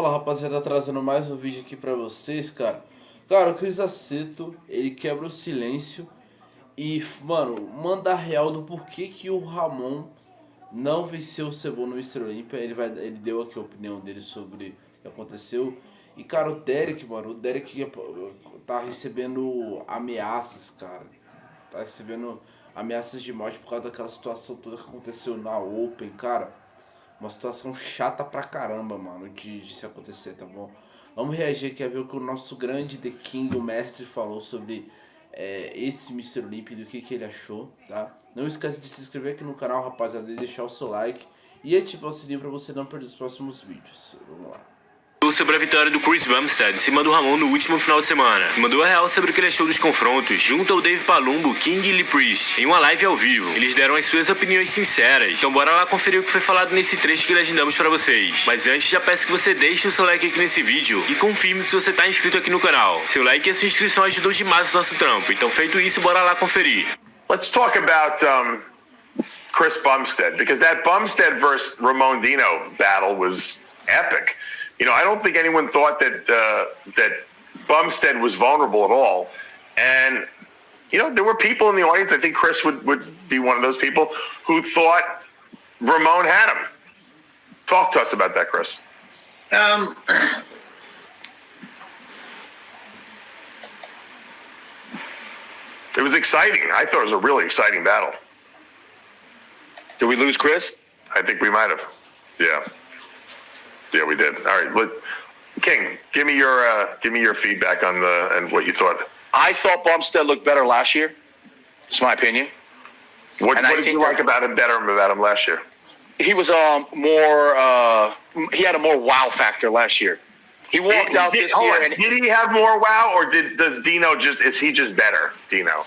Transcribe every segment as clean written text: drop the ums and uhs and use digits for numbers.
Fala rapaziada, trazendo mais um vídeo aqui pra vocês, cara. Cara, o Cris Aceto, ele quebra o silêncio e, mano, manda a real do porquê que o Ramon não venceu o Cebol no Mr. Olympia. Ele deu aqui a opinião dele sobre o que aconteceu. E, cara, o Derek, mano, tá recebendo ameaças, cara. Tá recebendo ameaças de morte por causa daquela situação toda que aconteceu na Open, cara. Uma situação chata pra caramba, mano, de se acontecer, tá bom? Vamos reagir aqui a ver o que o nosso grande The King, o mestre, falou sobre esse Mr. Olympia e do que ele achou, tá? Não esquece de se inscrever aqui no canal, rapaziada, e deixar o seu like e ativar o sininho pra você não perder os próximos vídeos. Vamos lá. Sobre a vitória do Chris Bumstead em cima do Ramon no último final de semana. Mandou a real sobre o que ele achou dos confrontos, junto ao Dave Palumbo, King e Lee Priest, em uma live ao vivo. Eles deram as suas opiniões sinceras. Então bora lá conferir o que foi falado nesse trecho que legendamos pra vocês. Mas antes, já peço que você deixe o seu like aqui nesse vídeo e confirme se você tá inscrito aqui no canal. Seu like e a sua inscrição ajudam demais o nosso trampo. Então feito isso, bora lá conferir. Let's talk about Chris Bumstead, because that Bumstead versus Ramon Dino battle was epic. You know, I don't think anyone thought that that Bumstead was vulnerable at all. And, you know, there were people in the audience, I think Chris would be one of those people, who thought Ramon had him. Talk to us about that, Chris. It was exciting. I thought it was a really exciting battle. Did we lose Chris? I think we might have. Yeah. Yeah, we did. All right, King, give me your feedback on and what you thought. I thought Bumstead looked better last year. It's my opinion. What did you like about him last year? He was more. He had a more wow factor last year. He walked out this year. And did he have more wow, or does Dino is he just better, Dino?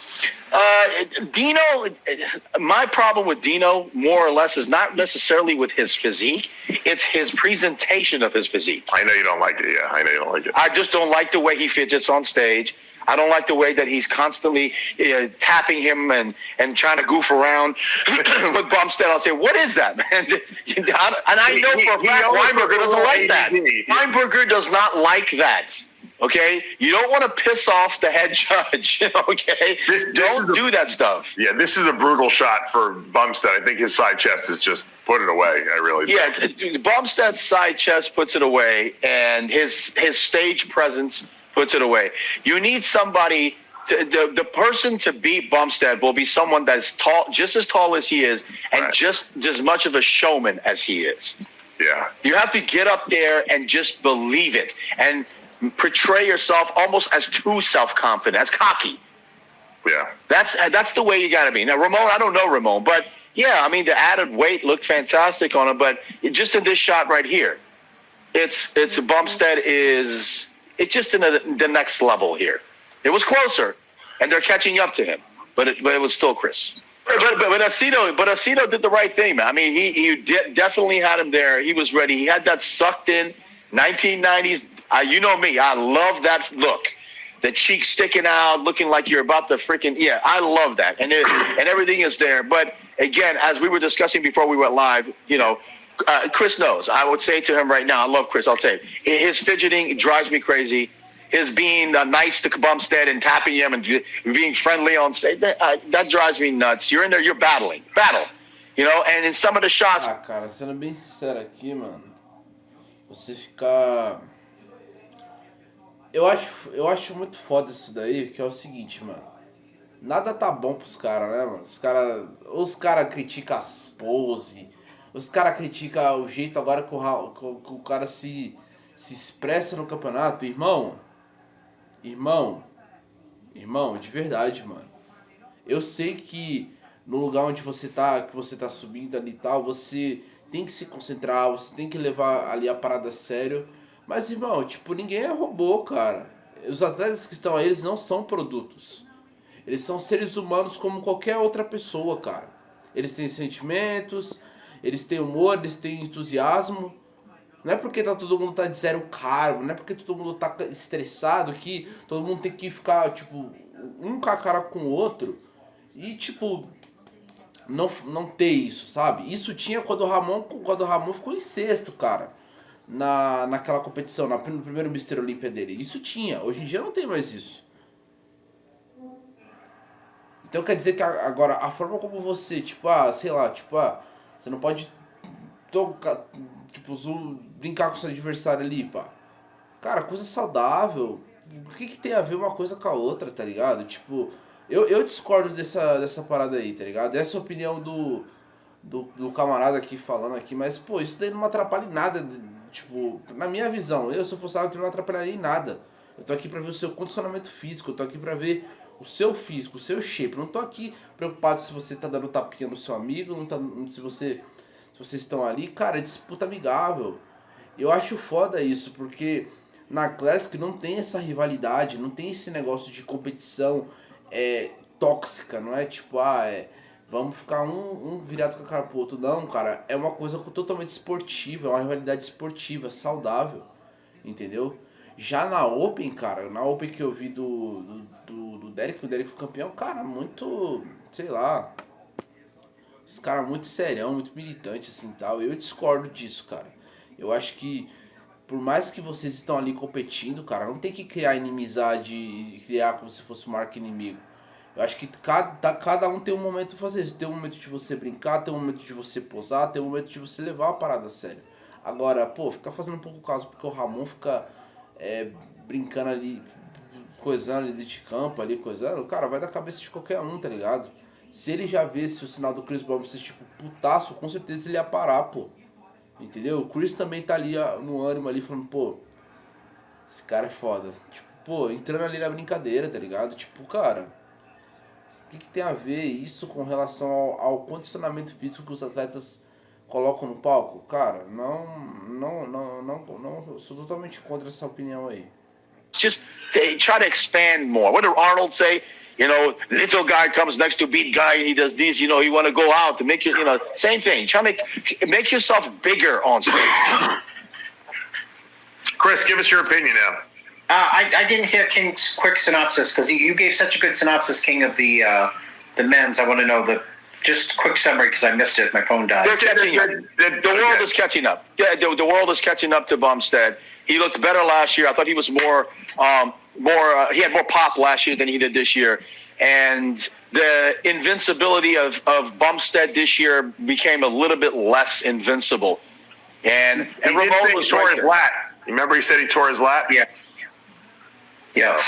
Dino, my problem with Dino, more or less, is not necessarily with his physique. It's his presentation of his physique. I know you don't like it. Yeah, I know you don't like it. I just don't like the way he fidgets on stage. I don't like the way that he's constantly tapping him and trying to goof around with Bumstead. I'll say, what is that, man? And I know for a fact Weinberger doesn't like that. Weinberger does not like that. Okay? You don't want to piss off the head judge. Okay? Don't do that stuff. Yeah, this is a brutal shot for Bumstead. I think his side chest is just put it away. I really do. Yeah, Bumstead's side chest puts it away, and his stage presence puts it away. You need somebody. The person to beat Bumstead will be someone that's tall, just as tall as he is, and just as much of a showman as he is. Yeah. You have to get up there and just believe it, and portray yourself almost as too self-confident, as cocky. Yeah. That's the way you got to be. Now, Ramon, I don't know Ramon, but yeah, I mean, the added weight looked fantastic on him, but just in this shot right here, it's Bumstead is. It's just in the next level here. It was closer, and they're catching up to him, but it was still Chris. But Aceto did the right thing, man. I mean, he definitely had him there. He was ready. He had that sucked in 1990s. You know me. I love that look. The cheeks sticking out, looking like you're about to freaking I love that, and everything is there. But again, as we were discussing before we went live, you know. Chris knows. I would say to him right now, I love Chris. I'll say his fidgeting drives me crazy. His being nice to Bumstead and tapping him and being friendly on stage, that drives me nuts. You're in there, you're battle. You know, and in some of the shots. Ah, cara, sendo bem sincero aqui, mano, você ficar. Eu acho muito foda isso daí, que é o seguinte, mano. Nada tá bom pros caras, né, mano? Os caras criticam as poses. Os caras criticam o jeito agora que o cara se expressa no campeonato. Irmão, de verdade, mano. Eu sei que no lugar onde você tá, que você tá subindo ali e tal, você tem que se concentrar, você tem que levar ali a parada a sério. Mas, irmão, tipo, ninguém é robô, cara. Os atletas que estão aí, eles não são produtos. Eles são seres humanos como qualquer outra pessoa, cara. Eles têm sentimentos, eles têm humor, eles têm entusiasmo. Não é porque todo mundo tá de zero cargo, não é porque todo mundo tá estressado que todo mundo tem que ficar, tipo, um com a cara com o outro. E, tipo, não ter isso, sabe? Isso tinha quando o Ramon ficou em sexto, cara. naquela competição, no primeiro Mr. Olímpia dele. Isso tinha, hoje em dia não tem mais isso. Então quer dizer que agora a forma como você, sei lá, você não pode tocar, brincar com seu adversário ali, pá. Cara, coisa saudável. O que tem a ver uma coisa com a outra, tá ligado? Tipo, eu discordo dessa parada aí, tá ligado? Essa é a opinião do camarada aqui falando aqui, mas, pô, isso daí não me atrapalha em nada, tipo, na minha visão, eu sou possível que não atrapalharia em nada. Eu tô aqui pra ver o seu condicionamento físico, eu tô aqui pra ver o seu físico, o seu shape. Eu não tô aqui preocupado se você tá dando tapinha no seu amigo, não tá, se vocês estão ali, cara, é disputa amigável. Eu acho foda isso, porque na Classic não tem essa rivalidade, não tem esse negócio de competição tóxica, não é tipo, vamos ficar um virado com a cara pro outro. Não, cara, é uma coisa totalmente esportiva, é uma rivalidade esportiva, saudável, entendeu? Já na Open, cara, na Open que eu vi do Derek, o Derek foi campeão, cara, muito, sei lá, esse cara muito serião, muito militante assim tal. Eu discordo disso, cara. Eu acho que por mais que vocês estão ali competindo, cara, não tem que criar inimizade e criar como se fosse um arco inimigo. Eu acho que cada um tem um momento pra fazer isso. Tem um momento de você brincar, tem um momento de você posar, tem um momento de você levar a parada a sério. Agora, pô, ficar fazendo um pouco caso porque o Ramon fica brincando ali, coisando ali de campo, ali, coisando, cara, vai da cabeça de qualquer um, tá ligado? Se ele já visse o sinal do Chris Bumstead, tipo, putaço, com certeza ele ia parar, pô. Entendeu? O Chris também tá ali no ânimo ali, falando, pô, esse cara é foda. Tipo, pô, entrando ali na brincadeira, tá ligado? Tipo, cara, o que tem a ver isso com relação ao condicionamento físico que os atletas colocam no palco? Cara, eu sou totalmente contra essa opinião aí. Just try to expand more. What did Arnold say? You know, little guy comes next to big guy and he does this. You know, you want to go out to make you know, same thing. Try to make yourself bigger on stage. Chris, give us your opinion now. I didn't hear King's quick synopsis because you gave such a good synopsis, King, of the men's. I want to know just quick summary because I missed it. My phone died. They're catching up. The world is catching up. Yeah, the world is catching up to Bumstead. He looked better last year. I thought he was he had more pop last year than he did this year. And the invincibility of Bumstead this year became a little bit less invincible. And Ramon was tore his lat. You remember he said he tore his lat? Yeah. Yeah.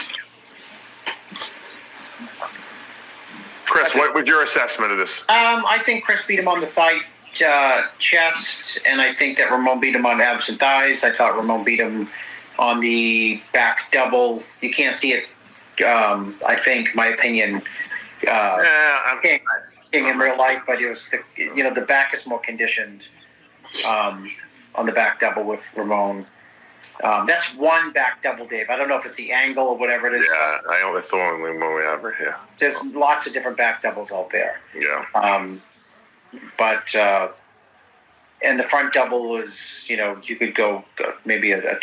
Chris, what was your assessment of this? I think Chris beat him on the side chest, and I think that Ramon beat him on abs and thighs. I thought Ramon beat him on the back double. You can't see it. I think, my opinion, in real life, but it was the back is more conditioned on the back double with Ramon. That's one back double, Dave. I don't know if it's the angle or whatever it is. Yeah, I only saw only one we ever. Yeah, there's lots of different back doubles out there. Yeah. But and the front double is, you could go maybe a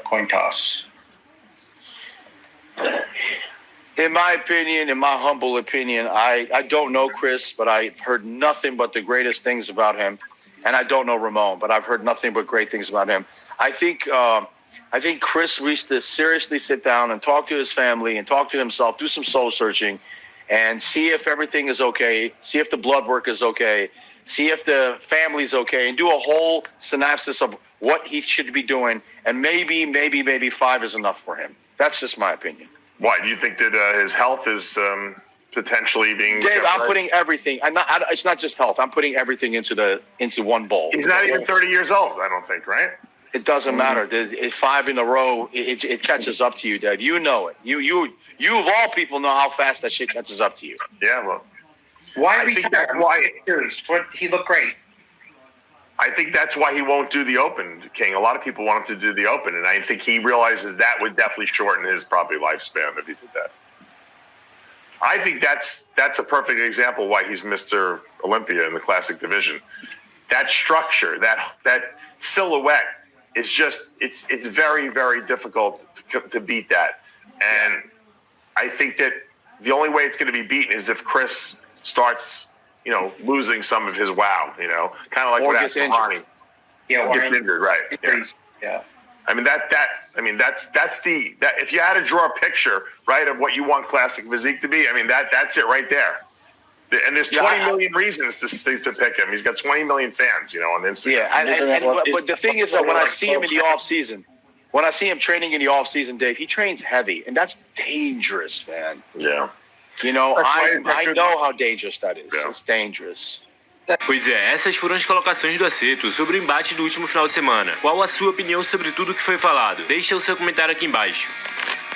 coin toss. In my opinion, in my humble opinion, I don't know Chris, but I've heard nothing but the greatest things about him. And I don't know Ramon, but I've heard nothing but great things about him. I think Chris needs to seriously sit down and talk to his family and talk to himself, do some soul searching, and see if everything is okay, see if the blood work is okay, see if the family's okay, and do a whole synopsis of what he should be doing. And maybe 5 is enough for him. That's just my opinion. Why? Do you think that his health is potentially being... Dave, I'm putting everything. It's not just health. I'm putting everything into one bowl. He's not even 30 years old, I don't think, right? It doesn't matter. 5 in a row, it catches up to you, Dave. You know it. You of all people know how fast that shit catches up to you. Yeah, well... Why he looked great. I think that's why he won't do the Open, King. A lot of people want him to do the Open, and I think he realizes that would definitely shorten his probably lifespan if he did that. I think that's a perfect example why he's Mr. Olympia in the classic division. That structure, that silhouette is just it's very, very difficult to beat that. And I think that the only way it's going to be beaten is if Chris starts, losing some of his wow, kind of like or what gets happened to Ronnie. Yeah, Gets injured, right? Yeah. Yeah. I mean that's if you had to draw a picture, right, of what you want classic physique to be, I mean that's it right there. And there's 20 million reasons to pick him. He's got 20 million fans, on Instagram. Yeah, but the thing is that when I see him in the off season, when I see him training in the off season, Dave, he trains heavy, and that's dangerous, man. Yeah. I know how dangerous that is. Yeah. It's dangerous. Pois é, essas foram as colocações do Aceto sobre o embate do último final de semana. Qual a sua opinião sobre tudo o que foi falado? Deixe o seu comentário aqui embaixo.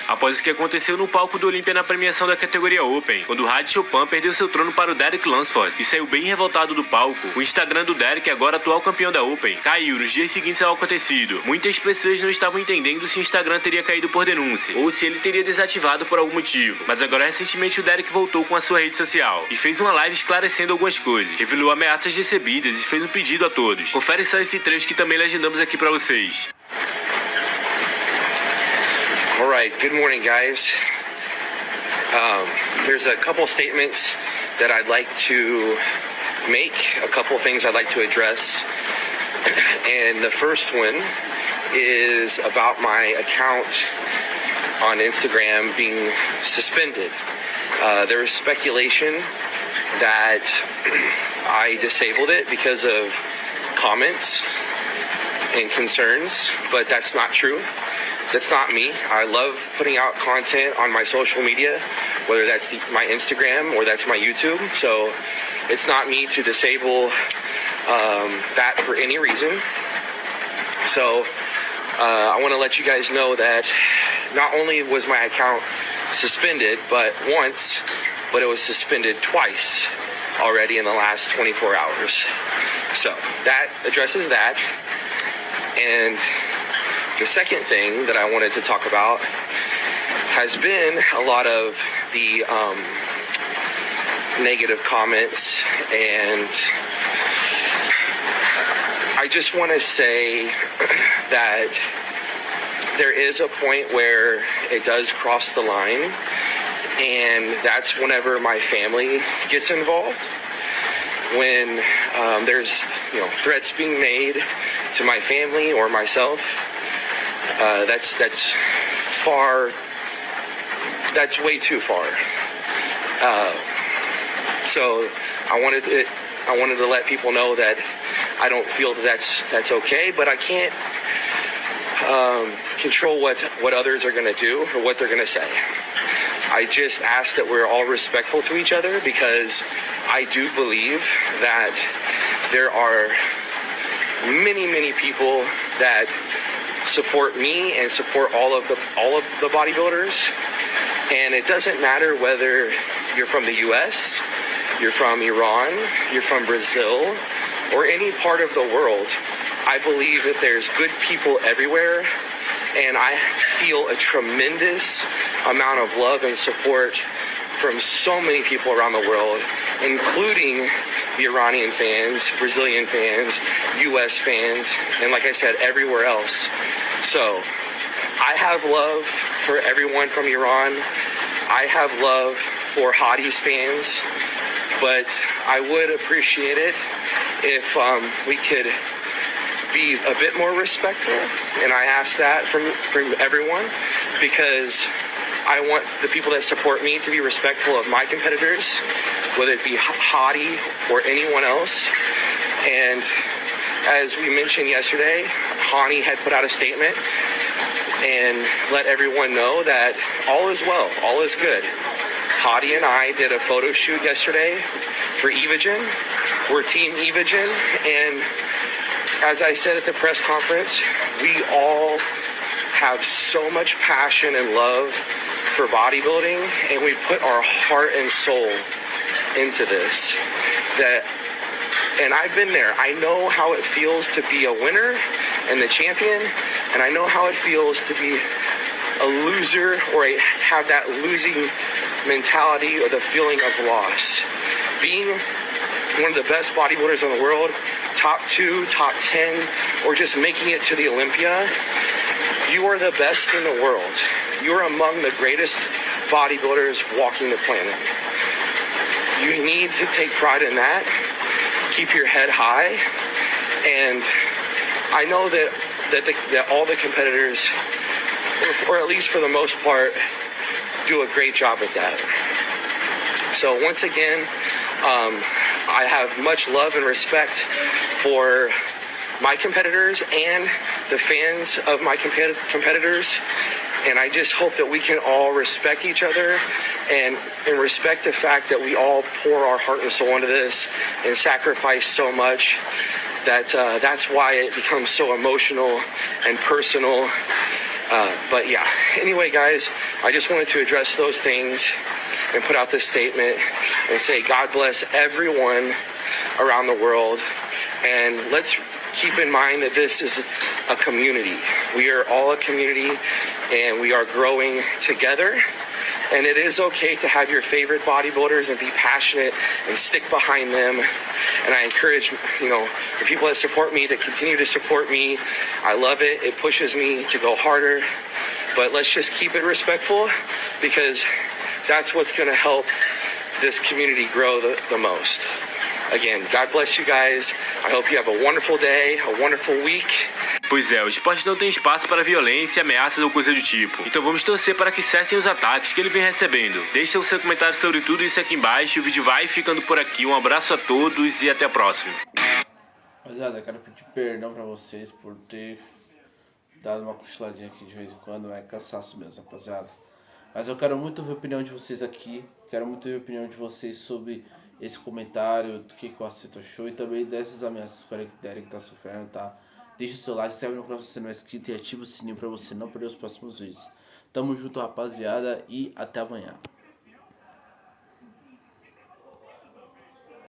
Após o que aconteceu no palco do Olímpia na premiação da categoria Open, quando o Hadi Chopin perdeu seu trono para o Derek Lunsford e saiu bem revoltado do palco, o Instagram do Derek, agora atual campeão da Open, caiu nos dias seguintes ao acontecido. Muitas pessoas não estavam entendendo se o Instagram teria caído por denúncias, ou se ele teria desativado por algum motivo, mas agora recentemente o Derek voltou com a sua rede social e fez uma live esclarecendo algumas coisas, revelou ameaças recebidas e fez um pedido a todos. Confere só esse trecho que também legendamos aqui pra vocês. All right, good morning, guys. There's a couple statements that I'd like to make, a couple things I'd like to address. And the first one is about my account on Instagram being suspended. There was speculation that I disabled it because of comments and concerns, but that's not true. That's not me. I love putting out content on my social media, whether that's my Instagram or that's my YouTube. So it's not me to disable that for any reason. So I want to let you guys know that not only was my account suspended once, but it was suspended twice already in the last 24 hours. So that addresses that. And the second thing that I wanted to talk about has been a lot of the negative comments, and I just want to say that there is a point where it does cross the line, and that's whenever my family gets involved. When there's threats being made to my family or myself, that's way too far. So I wanted to let people know that I don't feel that's okay, but I can't control what others are going to do or what they're going to say. I just ask that we're all respectful to each other, because I do believe that there are many people that support me and support all of the bodybuilders, and it doesn't matter whether you're from the US, you're from Iran, you're from Brazil, or any part of the world. I believe that there's good people everywhere, and I feel a tremendous amount of love and support from so many people around the world, including the Iranian fans, Brazilian fans, US fans, and like I said, everywhere else. So I have love for everyone from Iran. I have love for Hadi's fans, but I would appreciate it if we could be a bit more respectful, and I ask that from everyone, because I want the people that support me to be respectful of my competitors, whether it be Hadi or anyone else. And as we mentioned yesterday, Hani had put out a statement and let everyone know that all is well, all is good. Hadi and I did a photo shoot yesterday for Evogen. We're Team Evogen, and as I said at the press conference, we all have so much passion and love for bodybuilding, and we put our heart and soul into this. And I've been there. I know how it feels to be a winner and the champion, and I know how it feels to be a loser or have that losing mentality or the feeling of loss. Being one of the best bodybuilders in the world, top 2, top 10, or just making it to the Olympia, you are the best in the world. You are among the greatest bodybuilders walking the planet. You need to take pride in that. Keep your head high. And I know that all the competitors, or at least for the most part, do a great job with that. So once again, I have much love and respect for my competitors and the fans of my competitors, and I just hope that we can all respect each other and respect the fact that we all pour our heart and soul into this and sacrifice so much that that's why it becomes so emotional and personal. But yeah, anyway guys, I just wanted to address those things and put out this statement and say God bless everyone around the world, and let's keep in mind that this is a community. We are all a community and we are growing together, and it is okay to have your favorite bodybuilders and be passionate and stick behind them. And I encourage, the people that support me to continue to support me. I love it. It pushes me to go harder, but let's just keep it respectful, because that's what's going to help this community grow the most. Again, God bless you guys. I hope you have a wonderful day, a wonderful week. Pois é, o esporte não tem espaço para violência, ameaças ou coisa do tipo. Então vamos torcer para que cessem os ataques que ele vem recebendo. Deixe o seu comentário sobre tudo isso aqui embaixo. O vídeo vai ficando por aqui. Um abraço a todos e até a próxima. Rapaziada, quero pedir perdão pra vocês por ter dado uma cochiladinha aqui de vez em quando. É cansaço mesmo, rapaziada. Mas eu quero muito ver a opinião de vocês aqui. Quero muito ver a opinião de vocês sobre esse comentário, do que o Aceto achou e também dessas ameaças que o Derek tá sofrendo, tá? Deixa o seu like, se inscreve no canal se você não é inscrito e ativa o sininho pra você não perder os próximos vídeos. Tamo junto, rapaziada, e até amanhã.